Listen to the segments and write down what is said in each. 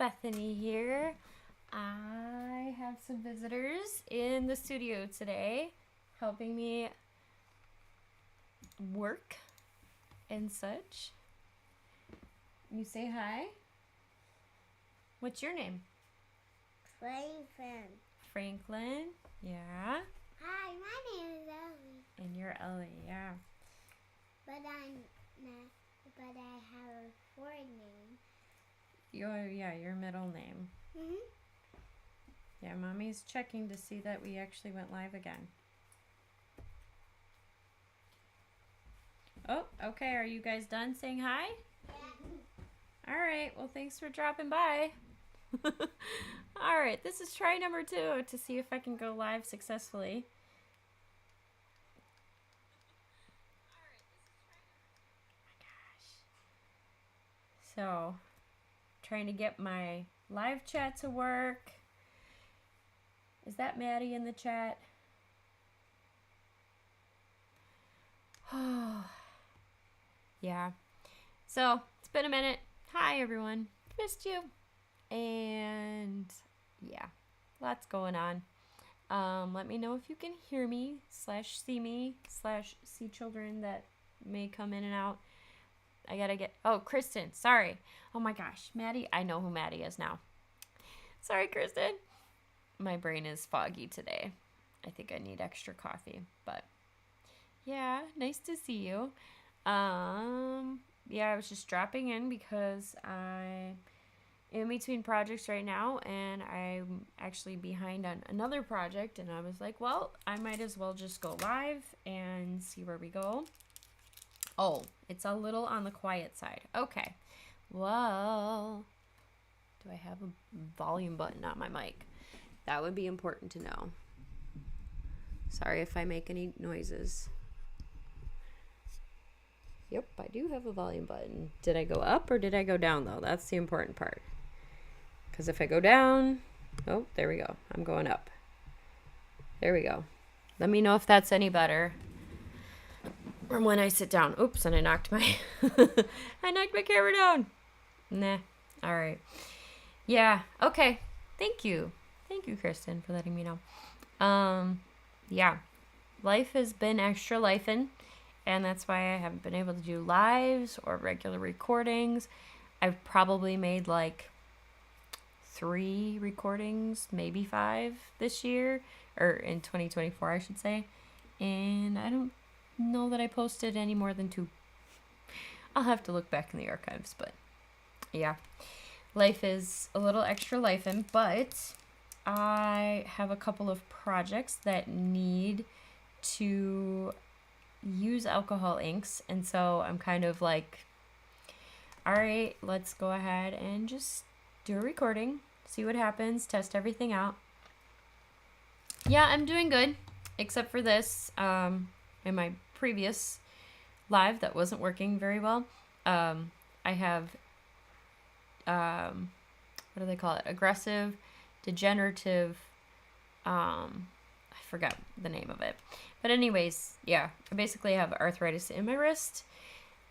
Bethany here. I have some visitors in the studio today helping me work and such. You say hi. What's your name? Franklin. Franklin. Yeah. Hi, my name is Ellie. And you're Ellie, yeah. But I have a foreign name. Your middle name. Mhm. Yeah, Mommy's checking to see that we actually went live again. Oh, okay. Are you guys done saying hi? Yeah. All right. Well, thanks for dropping by. All right. This is try number 2 to see if I can go live successfully. So, trying to get my live chat to work. Is that Maddie in the chat? Yeah. So, it's been a minute. Hi, everyone. Missed you. And yeah, lots going on. Let me know if you can hear me /see me /see children that may come in and out. I gotta get, oh, Kristen, sorry. Oh my gosh, Maddie, I know who Maddie is now. Sorry, Kristen. My brain is foggy today. I think I need extra coffee, but yeah, nice to see you. Yeah, I was just dropping in because I'm in between projects right now, and I'm actually behind on another project, and I was like, well, I might as well just go live and see where we go. Oh, it's a little on the quiet side. Okay. Well, do I have a volume button on my mic? That would be important to know. Sorry if I make any noises. Yep, I do have a volume button. Did I go up or did I go down, though? That's the important part. Because if I go down, oh, there we go. I'm going up. There we go. Let me know if that's any better. Or when I sit down. Oops, and I knocked my camera down. Nah. All right. Yeah. Okay. Thank you. Thank you, Kristen, for letting me know. Yeah. Life has been extra lifing, and that's why I haven't been able to do lives or regular recordings. I've probably made like 3 recordings, maybe 5 this year, or in 2024, I should say. And I don't know that I posted any more than 2. I'll have to look back in the archives, but yeah. Life is a little extra lifing, but I have a couple of projects that need to use alcohol inks, and so I'm kind of like, all right, let's go ahead and just do a recording, see what happens, test everything out. Yeah, I'm doing good, except for this. In my previous live that wasn't working very well, I have, what do they call it? Aggressive, degenerative, I forgot the name of it. But anyways, yeah, I basically have arthritis in my wrist,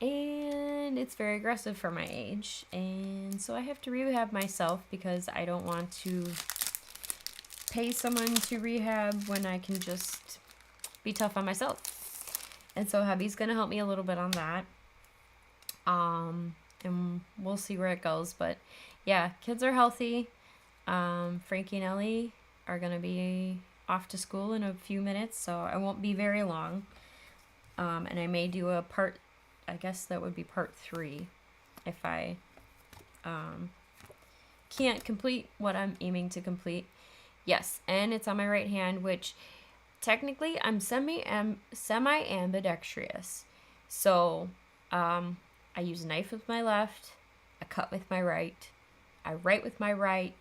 and it's very aggressive for my age, and so I have to rehab myself because I don't want to pay someone to rehab when I can just be tough on myself. And so hubby's gonna help me a little bit on that, and we'll see where it goes. But yeah, kids are healthy. Frankie and Ellie are gonna be off to school in a few minutes, so I won't be very long. And I may do a part, I guess that would be part 3 if I can't complete what I'm aiming to complete. Yes, and it's on my right hand, which technically I'm semi-ambidextrous. So I use a knife with my left, I cut with my right, I write with my right,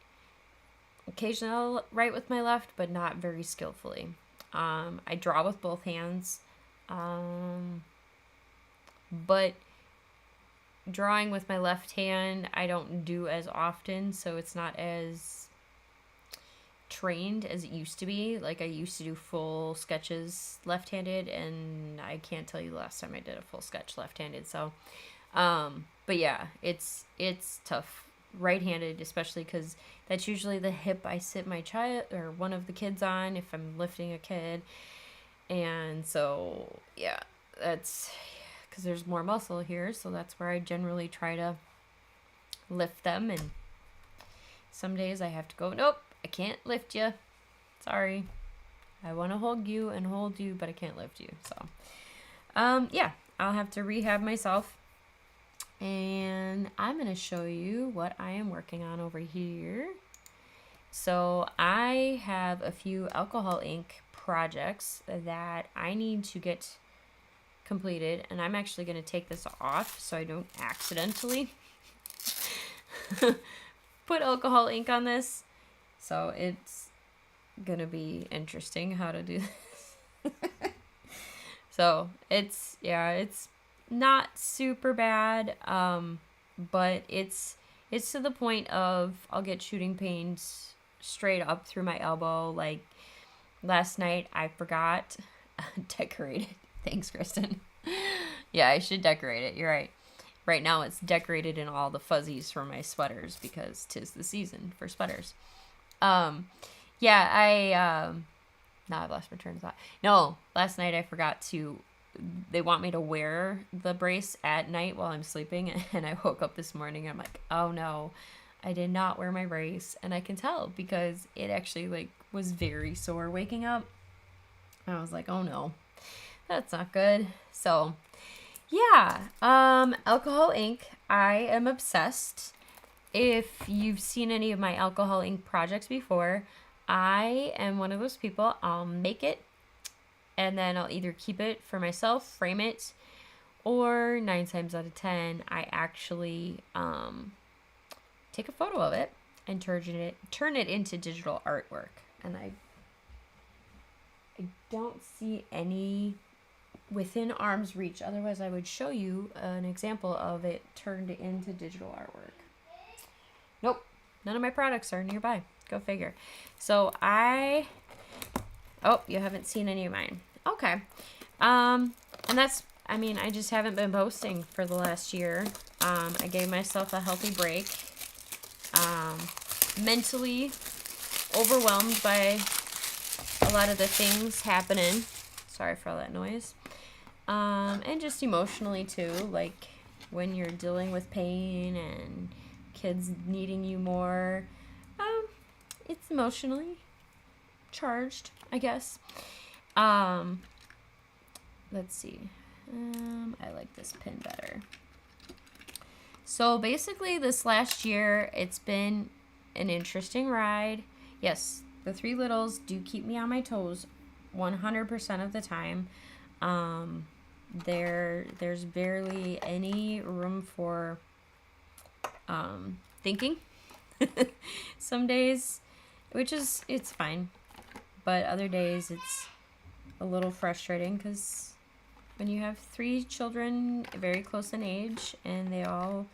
occasionally I'll write with my left, but not very skillfully. I draw with both hands, but drawing with my left hand I don't do as often, so it's not as trained as it used to be. Like, I used to do full sketches left-handed, and I can't tell you the last time I did a full sketch left-handed. So but yeah, it's tough right-handed, especially because that's usually the hip I sit my child or one of the kids on if I'm lifting a kid. And so, yeah, that's because there's more muscle here. So that's where I generally try to lift them. And some days I have to go, nope, I can't lift you. Sorry. I want to hold you, but I can't lift you. So, yeah, I'll have to rehab myself. And I'm going to show you what I am working on over here. So I have a few alcohol ink projects that I need to get completed. And I'm actually going to take this off so I don't accidentally put alcohol ink on this. So it's going to be interesting how to do this. So it's not super bad, but it's to the point of I'll get shooting pains straight up through my elbow. Like last night I forgot decorated. Thanks, Kristen. Yeah, I should decorate it. You're right. Right now it's decorated in all the fuzzies for my sweaters because 'tis the season for sweaters. Yeah, now I've lost my train of thought. No, last night I forgot to. They want me to wear the brace at night while I'm sleeping, and I woke up this morning and I'm like, oh no, I did not wear my brace, and I can tell because it actually like was very sore waking up. And I was like, oh no, that's not good. So yeah, alcohol ink, I am obsessed. If you've seen any of my alcohol ink projects before, I am one of those people. I'll make it and then I'll either keep it for myself, frame it, or 9 times out of 10, I actually take a photo of it and turn it into digital artwork. And I don't see any within arm's reach. Otherwise, I would show you an example of it turned into digital artwork. Nope, none of my products are nearby. Go figure. So oh, you haven't seen any of mine. Okay. And that's, I mean, I just haven't been posting for the last year. I gave myself a healthy break. Mentally overwhelmed by a lot of the things happening. Sorry for all that noise. And just emotionally too, like when you're dealing with pain and kids needing you more. It's emotionally charged, I guess. Let's see. I like this pin better. So basically this last year, it's been an interesting ride. Yes, the 3 littles do keep me on my toes 100% of the time. There's barely any room for thinking. Some days, it's fine. But other days it's a little frustrating because when you have 3 children very close in age and they all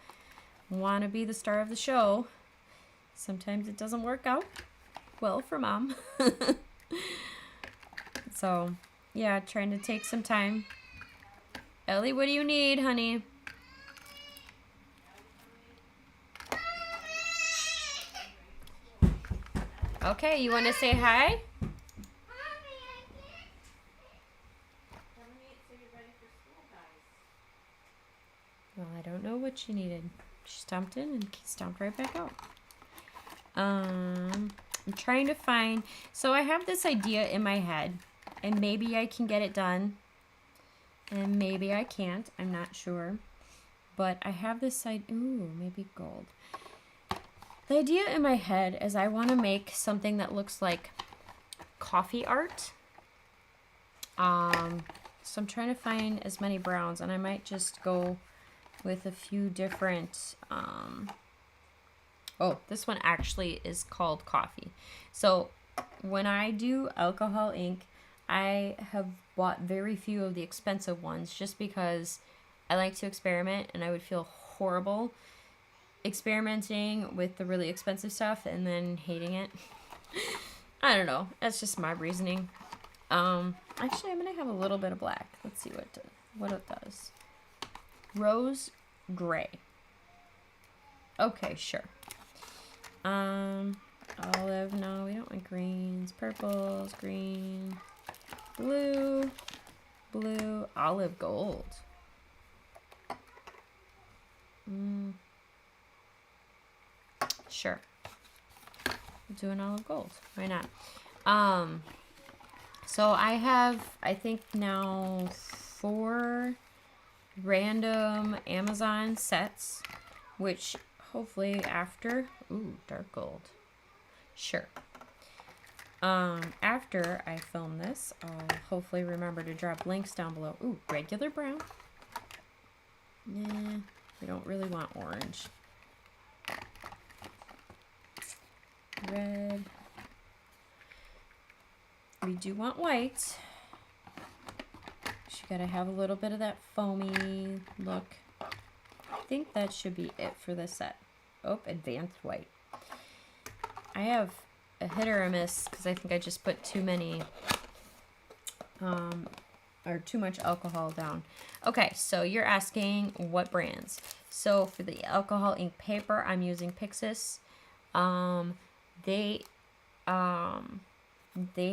want to be the star of the show, sometimes it doesn't work out well for mom. So, yeah, trying to take some time. Ellie, what do you need, honey? Okay, you want to say hi? Well, I don't know what she needed. She stomped in and stomped right back out. I'm trying to find... So I have this idea in my head, and maybe I can get it done, and maybe I can't. I'm not sure. But I have this side... Ooh, maybe gold. The idea in my head is I want to make something that looks like coffee art. So I'm trying to find as many browns, and I might just go with a few different... Oh, this one actually is called coffee. So when I do alcohol ink, I have bought very few of the expensive ones just because I like to experiment, and I would feel horrible experimenting with the really expensive stuff and then hating it. I don't know. That's just my reasoning. Actually, I'm going to have a little bit of black. Let's see what it does. Rose gray. Okay, sure. Olive, no, we don't want greens. Purples, green, blue, blue, olive gold. Sure. We'll do an olive gold. Why not? So I have, I think now 4 random Amazon sets, which hopefully after, ooh, dark gold. Sure. After I film this, I'll hopefully remember to drop links down below. Ooh, regular brown. Nah, we don't really want orange. Red. We do want white. You gotta have a little bit of that foamy look. I think that should be it for this set. Oh, advanced white. I have a hit or a miss because I think I just put too many, or too much alcohol down. Okay, so you're asking what brands. So for the alcohol ink paper, I'm using Pixis. They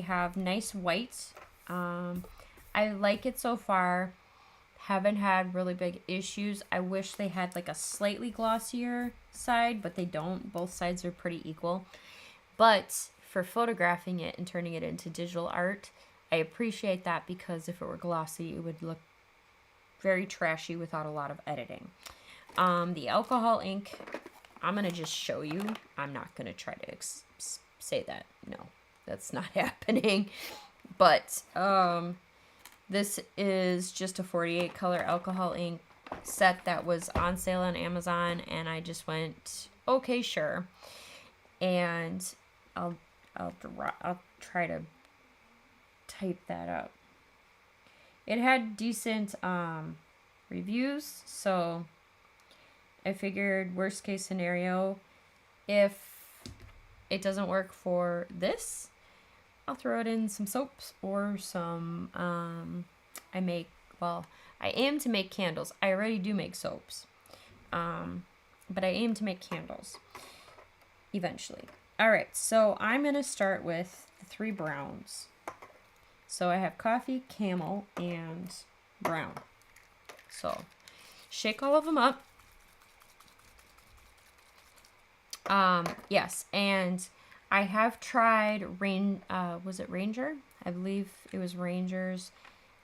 have nice white. I like it so far. Haven't had really big issues. I wish they had like a slightly glossier side, but they don't. Both sides are pretty equal. But for photographing it and turning it into digital art, I appreciate that because if it were glossy, it would look very trashy without a lot of editing. The alcohol ink, I'm going to just show you. I'm not going to try to say that. No, that's not happening. But this is just a 48 color alcohol ink set that was on sale on Amazon, and I just went, okay, sure. And I'll try to type that up. It had decent reviews, so I figured worst case scenario, if it doesn't work for this, I'll throw it in some soaps or some, I aim to make candles. I already do make soaps, but I aim to make candles eventually. All right, so I'm going to start with the 3 browns. So I have coffee, camel, and brown. So shake all of them up. Yes, and I have tried was it Ranger? I believe it was Ranger's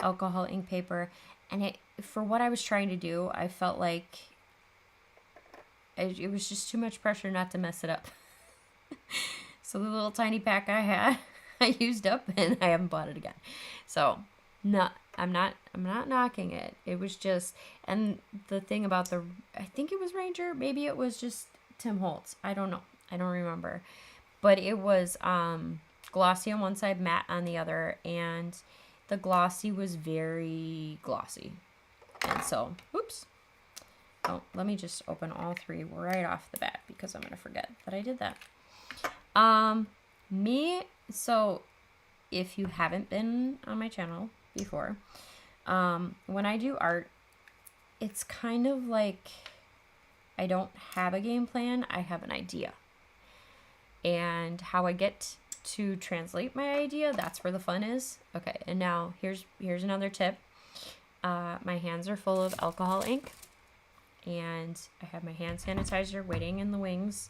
alcohol ink paper, and for what I was trying to do, I felt like it was just too much pressure not to mess it up. So the little tiny pack I had, I used up, and I haven't bought it again. So I'm not knocking it. It was just, and the thing about I think it was Ranger, maybe it was just Tim Holtz. I don't know. I don't remember. But it was glossy on one side, matte on the other, and the glossy was very glossy. And so, oops. Oh, let me just open all 3 right off the bat because I'm going to forget that I did that. So if you haven't been on my channel before, when I do art, it's kind of like I don't have a game plan, I have an idea. And how I get to translate my idea, that's where the fun is. Okay, and now here's another tip. My hands are full of alcohol ink, and I have my hand sanitizer waiting in the wings,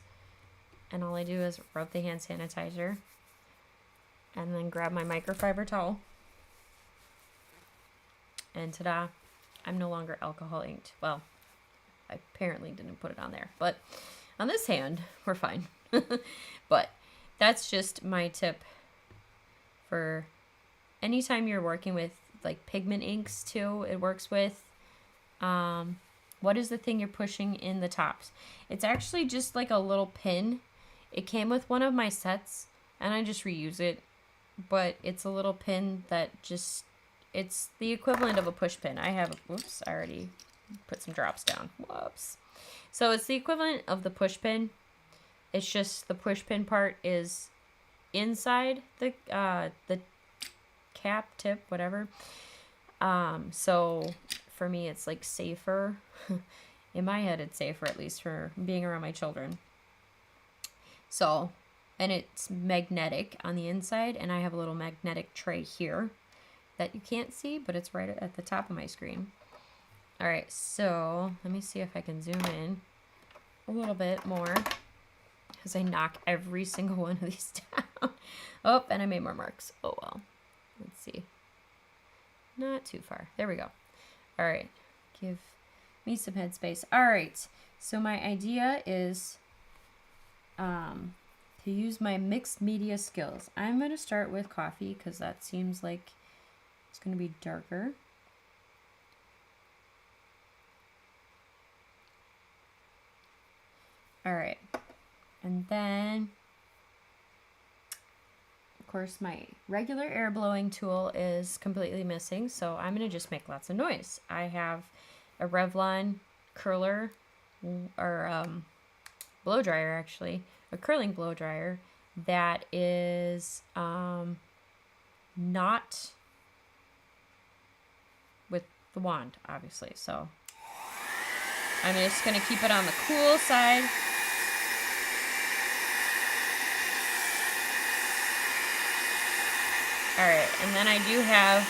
and all I do is rub the hand sanitizer and then grab my microfiber towel, and ta-da, I'm no longer alcohol inked. Well, I apparently didn't put it on there, but on this hand, we're fine. But that's just my tip for anytime you're working with like pigment inks too. It works with what is the thing you're pushing in the tops? It's actually just like a little pin. It came with one of my sets and I just reuse it, but it's a little pin that it's the equivalent of a push pin. I already put some drops down. Whoops. So it's the equivalent of the push pin. It's just the push pin part is inside the cap, tip, whatever. So for me, it's like safer. In my head, it's safer, at least for being around my children. So, and it's magnetic on the inside, and I have a little magnetic tray here that you can't see, but it's right at the top of my screen. All right, so let me see if I can zoom in a little bit more as I knock every single one of these down. Oh, and I made more marks. Oh, well. Let's see. Not too far. There we go. All right. Give me some headspace. All right. So my idea is to use my mixed media skills. I'm going to start with coffee because that seems like it's going to be darker. All right. And then, of course, my regular air blowing tool is completely missing, so I'm going to just make lots of noise. I have a Revlon curler, or blow dryer, actually, a curling blow dryer that is not with the wand, obviously. So I'm just going to keep it on the cool side. All right, and then I do have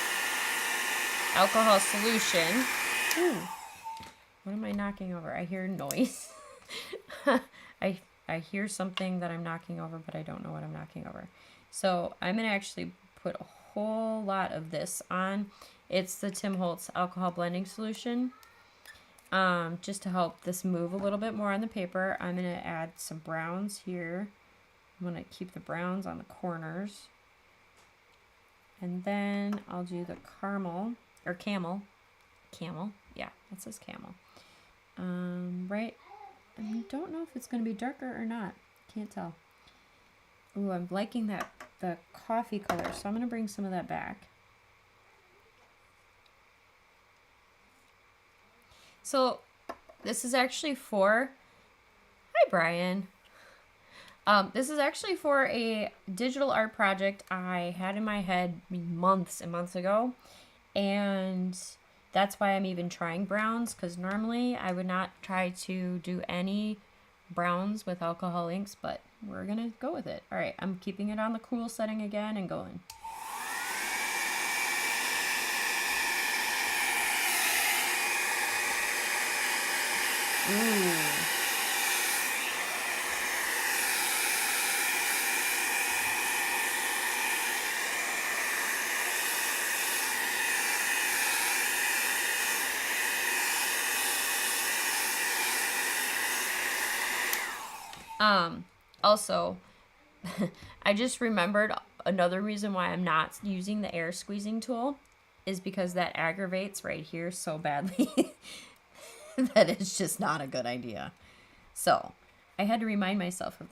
alcohol solution. Ooh, what am I knocking over? I hear noise. I hear something that I'm knocking over, but I don't know what I'm knocking over. So I'm going to actually put a whole lot of this on. It's the Tim Holtz alcohol blending solution. Just to help this move a little bit more on the paper, I'm going to add some browns here. I'm going to keep the browns on the corners. And then I'll do the caramel, or camel. Camel, yeah, that says camel. Right, I don't know if it's going to be darker or not. Can't tell. Ooh, I'm liking the coffee color, so I'm going to bring some of that back. So this is actually for, hi Brian. This is actually for a digital art project I had in my head months and months ago, and that's why I'm even trying browns, because normally I would not try to do any browns with alcohol inks, but we're gonna go with it. All right, I'm keeping it on the cool setting again and going. Ooh. Also, I just remembered another reason why I'm not using the air squeezing tool is because that aggravates right here so badly that it's just not a good idea. So I had to remind myself of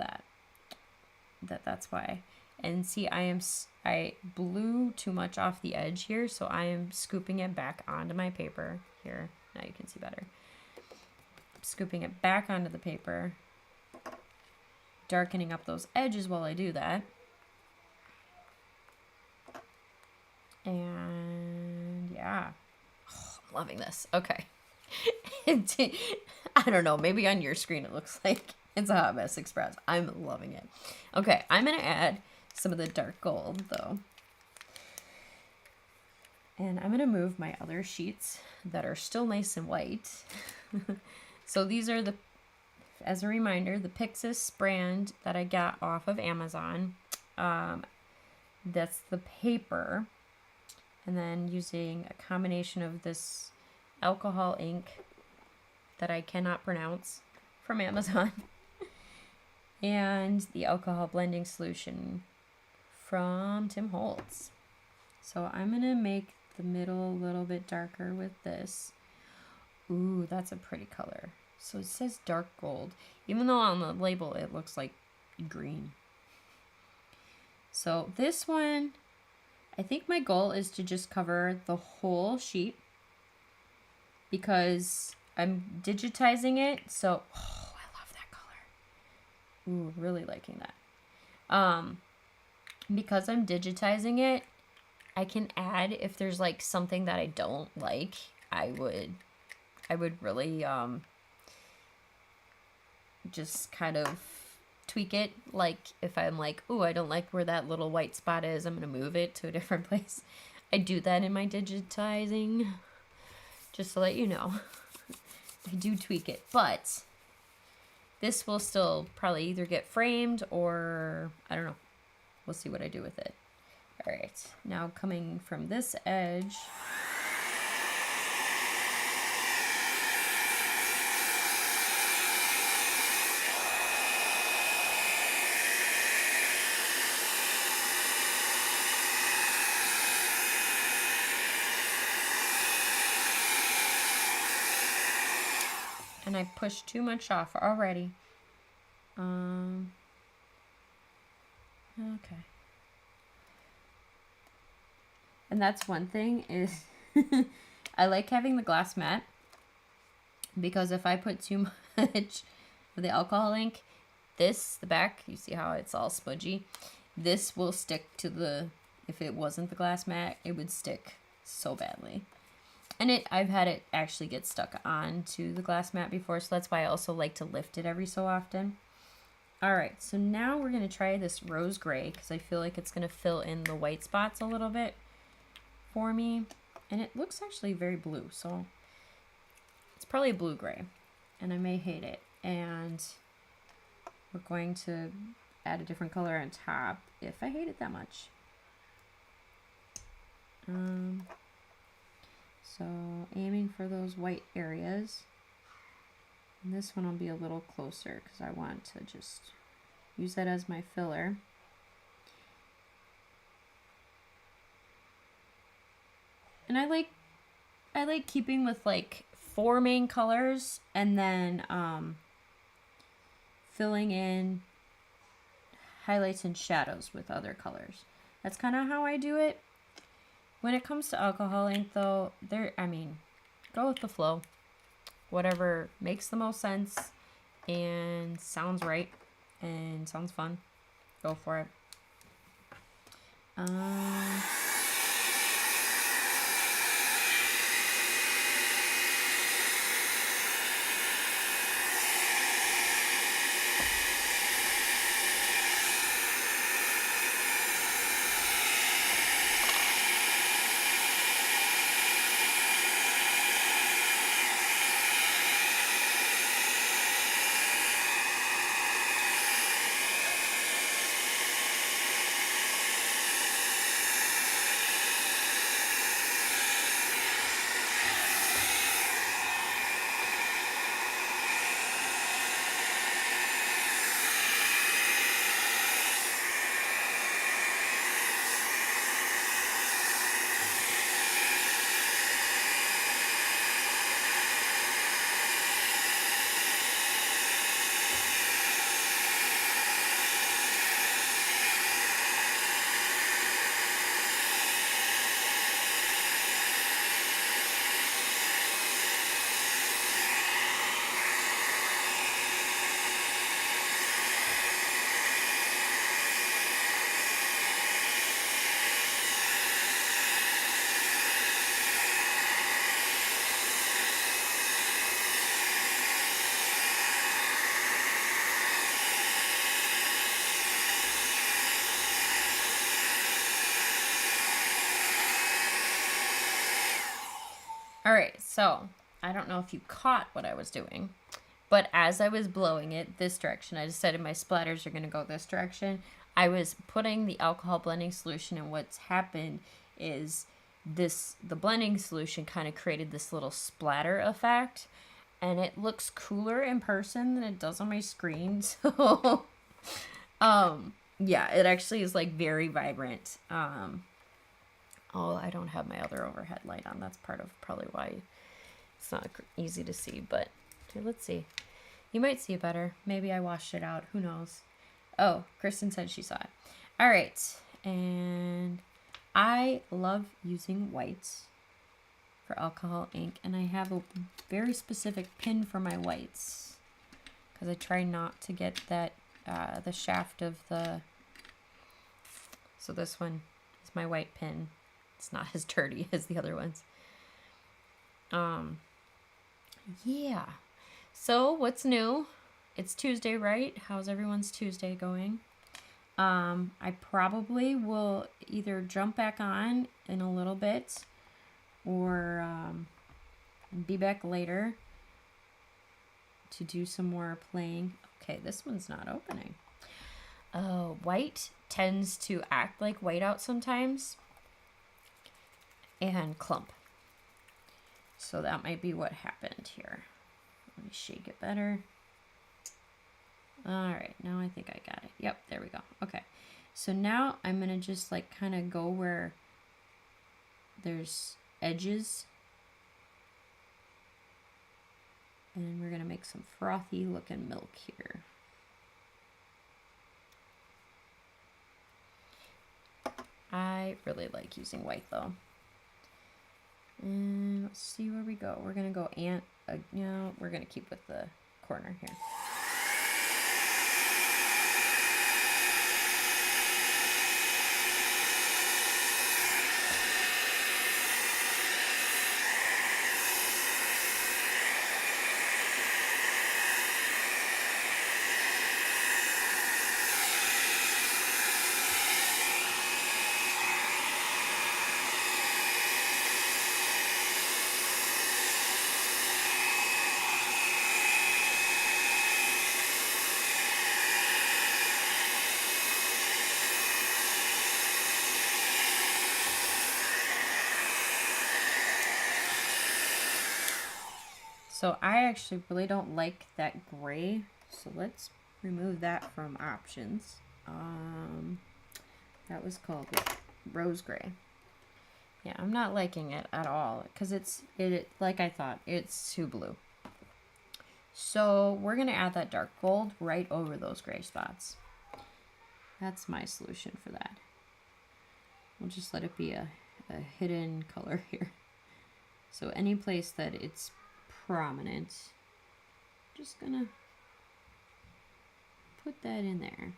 that's why. And see, I blew too much off the edge here, so I am scooping it back onto my paper here. Now you can see better. Scooping it back onto the paper, darkening up those edges while I do that. And yeah, I'm loving this. Okay. I don't know, maybe on your screen it looks like it's a Hot Mess Express. I'm loving it. Okay, I'm going to add some of the dark gold though. And I'm going to move my other sheets that are still nice and white. So these are the, as a reminder, the Pixis brand that I got off of Amazon. That's the paper. And then using a combination of this alcohol ink that I cannot pronounce from Amazon and the alcohol blending solution from Tim Holtz. So I'm going to make the middle a little bit darker with this. Ooh, that's a pretty color. So it says dark gold, even though on the label it looks like green. So this one, I think my goal is to just cover the whole sheet because I'm digitizing it. So, oh, I love that color. Ooh, really liking that. Because I'm digitizing it, I can add, if there's like something that I don't like, I would really, just kind of tweak it. Like if I'm like, oh, I don't like where that little white spot is, I'm going to move it to a different place. I do that in my digitizing, just to let you know. I do tweak it, but this will still probably either get framed or I don't know. We'll see what I do with it. All right, now coming from this edge. And I pushed too much off already. Okay. And that's one thing is I like having the glass mat because if I put too much of the alcohol ink, the back, you see how it's all smudgy? This will stick to the, if it wasn't the glass mat, it would stick so badly. And I've had it actually get stuck onto the glass mat before, so that's why I also like to lift it every so often. All right, so now we're going to try this rose gray because I feel like it's going to fill in the white spots a little bit for me. And it looks actually very blue, so it's probably blue gray. And I may hate it. And we're going to add a different color on top if I hate it that much. So aiming for those white areas. And this one will be a little closer because I want to just use that as my filler. And I like keeping with like 4 main colors and then filling in highlights and shadows with other colors. That's kind of how I do it. When it comes to alcohol ink though, go with the flow. Whatever makes the most sense and sounds right and sounds fun. Go for it. All right, so I don't know if you caught what I was doing, but as I was blowing it this direction, I decided my splatters are going to go this direction. I was putting the alcohol blending solution, and what's happened is the blending solution kind of created this little splatter effect, and it looks cooler in person than it does on my screen. So, yeah, it actually is like very vibrant. Oh, I don't have my other overhead light on. That's part of probably why it's not easy to see, but okay, let's see. You might see it better. Maybe I washed it out. Who knows? Oh, Kristen said she saw it. All right. And I love using whites for alcohol ink, and I have a very specific pin for my whites because I try not to get that, the shaft of the, so this one is my white pin. It's not as dirty as the other ones. Yeah. So what's new? it's Tuesday, right? How's everyone's Tuesday going? I probably will either jump back on in a little bit or be back later to do some more playing. Okay, this one's not opening. White tends to act like whiteout sometimes and clump. So that might be what happened here. Let me shake it better. All right, now I think I got it. Yep, there we go. Okay, so now I'm gonna just like kind of go where there's edges. And we're gonna make some frothy looking milk here. I really like using white though. And let's see where we go. We're gonna go no, we're gonna keep with the corner here. So I actually really don't like that gray. So let's remove that from options. That was called rose gray. Yeah, I'm not liking it at all because it like I thought, it's too blue. So we're gonna add that dark gold right over those gray spots. That's my solution for that. We'll just let it be a hidden color here. So any place that it's prominent, just gonna put that in there.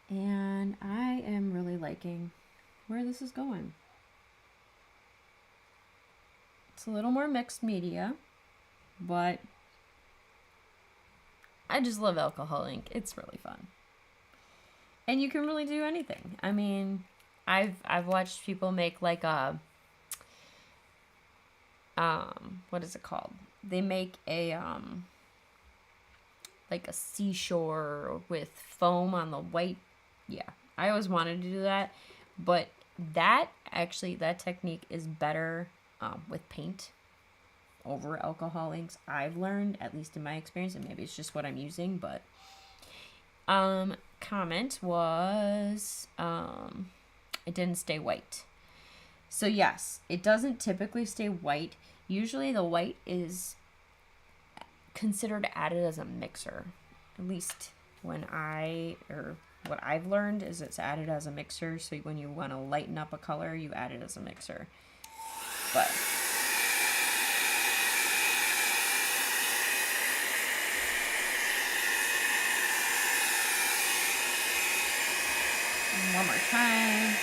And I am really liking where this is going. It's a little more mixed media, but I just love alcohol ink. It's really fun. And you can really do anything. I mean, I've watched people make like a what is it called? They make a like a seashore with foam on the white. Yeah, I always wanted to do that, but that technique is better with paint over alcohol inks. I've learned, at least in my experience, and maybe it's just what I'm using, but comment was it didn't stay white. So yes, it doesn't typically stay white. Usually the white is considered added as a mixer. At least what I've learned is it's added as a mixer. So when you want to lighten up a color, you add it as a mixer. But one more time.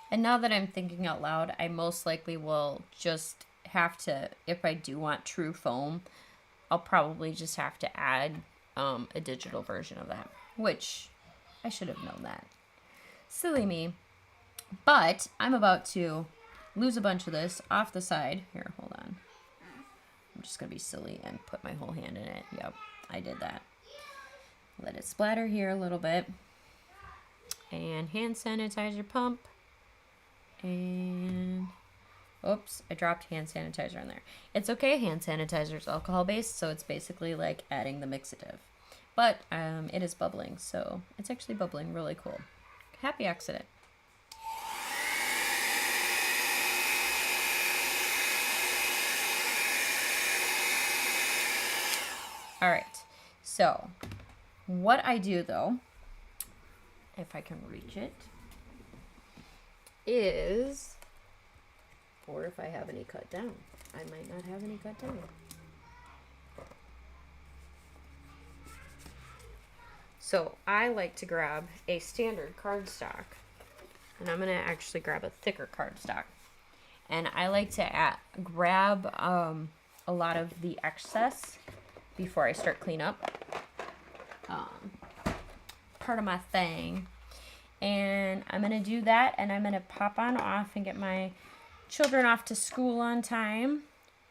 And now that I'm thinking out loud, I most likely will just have to, if I do want true foam, I'll probably just have to add a digital version of that, which I should have known that. Silly me. But I'm about to lose a bunch of this off the side. Here, hold on. I'm just going to be silly and put my whole hand in it. Yep, I did that. Let it splatter here a little bit. And hand sanitizer pump. And, oops, I dropped hand sanitizer in there. It's okay, hand sanitizer is alcohol-based, so it's basically like adding the mixative. But it is bubbling, so it's actually bubbling really cool. Happy accident. All right, so what I do though, if I can reach it, is, or if I have any cut down. I might not have any cut down. So I like to grab a standard cardstock, and I'm gonna actually grab a thicker cardstock. And I like to grab a lot of the excess before I start clean up. Part of my thing. And I'm going to do that, and I'm going to pop on off and get my children off to school on time.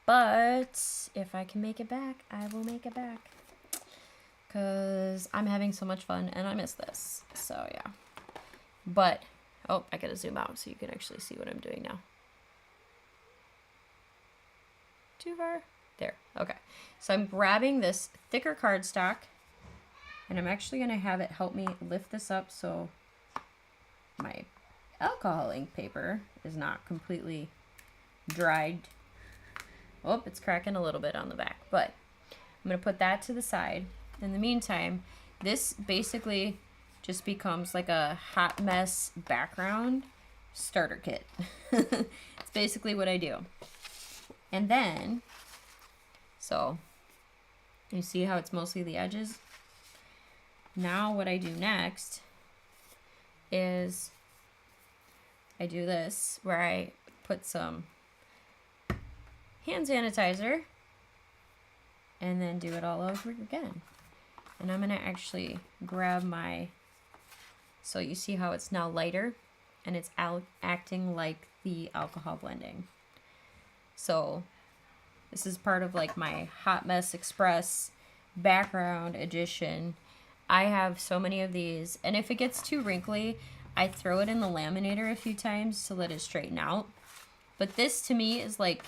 But if I can make it back, I will make it back. Because I'm having so much fun, and I miss this. So, yeah. But, oh, I got to zoom out so you can actually see what I'm doing now. Too far? There. Okay. So I'm grabbing this thicker cardstock, and I'm actually going to have it help me lift this up so my alcohol ink paper is not completely dried. Oh, it's cracking a little bit on the back, but I'm going to put that to the side. In the meantime, this basically just becomes like a hot mess background starter kit. It's basically what I do. And then, so you see how it's mostly the edges? Now what I do next is I do this where I put some hand sanitizer and then do it all over again. And I'm going to actually grab my, so you see how it's now lighter and it's acting like the alcohol blending. So this is part of like my Hot Mess Express background edition. I have so many of these, and if it gets too wrinkly, I throw it in the laminator a few times to let it straighten out. But this to me is like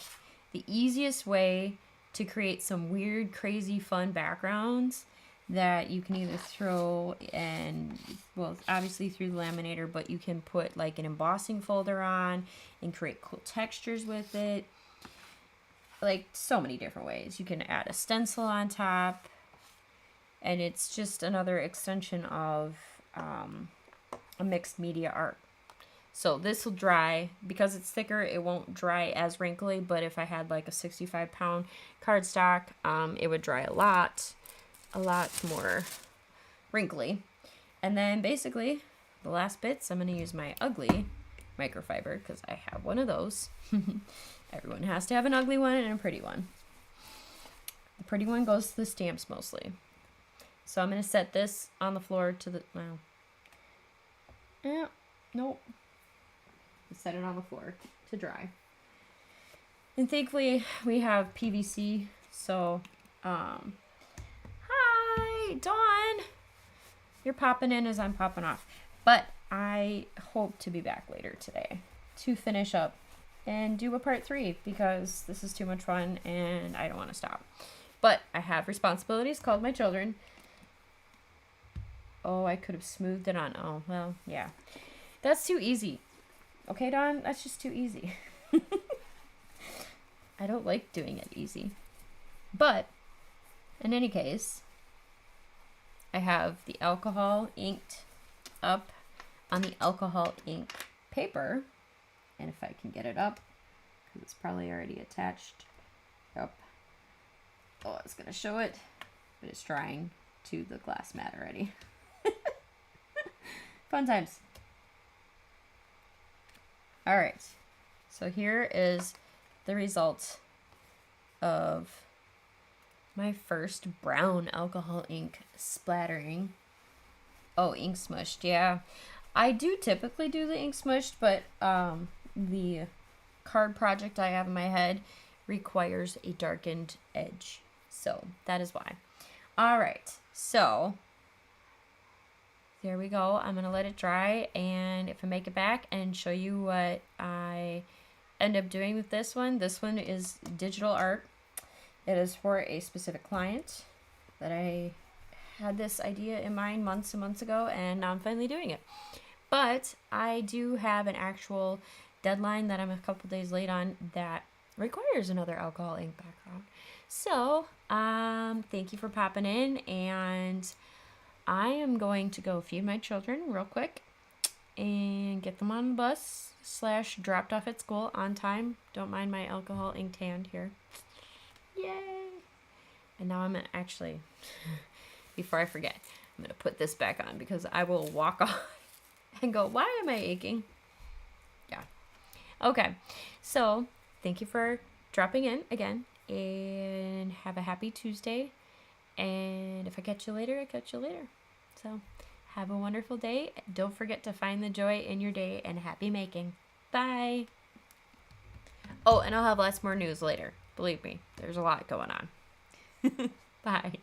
the easiest way to create some weird, crazy, fun backgrounds that you can either throw and, well, obviously through the laminator, but you can put like an embossing folder on and create cool textures with it. Like so many different ways. You can add a stencil on top, and it's just another extension of a mixed media art. So this will dry, because it's thicker, it won't dry as wrinkly, but if I had like a 65-pound cardstock, it would dry a lot more wrinkly. And then basically, the last bits, I'm going to use my ugly microfiber, because I have one of those. Everyone has to have an ugly one and a pretty one. The pretty one goes to the stamps mostly. So I'm going to set this on the floor to the, well, nope. Set it on the floor to dry. And thankfully we have PVC, so, hi, Dawn. You're popping in as I'm popping off. But I hope to be back later today to finish up and do a part 3, because this is too much fun and I don't want to stop. But I have responsibilities called my children. Oh, I could have smoothed it on. Oh, well, yeah. That's too easy. Okay, Dawn? That's just too easy. I don't like doing it easy. But, in any case, I have the alcohol inked up on the alcohol ink paper. And if I can get it up, because it's probably already attached. Yep. Oh, I was going to show it, but it's drying to the glass mat already. Fun times. All right. So here is the result of my first brown alcohol ink splattering. Oh, ink smushed, yeah. I do typically do the ink smushed, but the card project I have in my head requires a darkened edge. So that is why. All right, so there we go. I'm going to let it dry, and if I make it back and show you what I end up doing with this one is digital art. It is for a specific client that I had this idea in mind months and months ago, and now I'm finally doing it. But I do have an actual deadline that I'm a couple days late on that requires another alcohol ink background. So, thank you for popping in, and I am going to go feed my children real quick and get them on the bus / dropped off at school on time. Don't mind my alcohol inked hand here. Yay! And now I'm gonna actually, before I forget, I'm gonna put this back on because I will walk off and go, why am I aching? Yeah. Okay. So thank you for dropping in again, and have a happy Tuesday. And if I catch you later, I catch you later. So have a wonderful day. Don't forget to find the joy in your day, and happy making. Bye. Oh, and I'll have lots more news later. Believe me, there's a lot going on. Bye.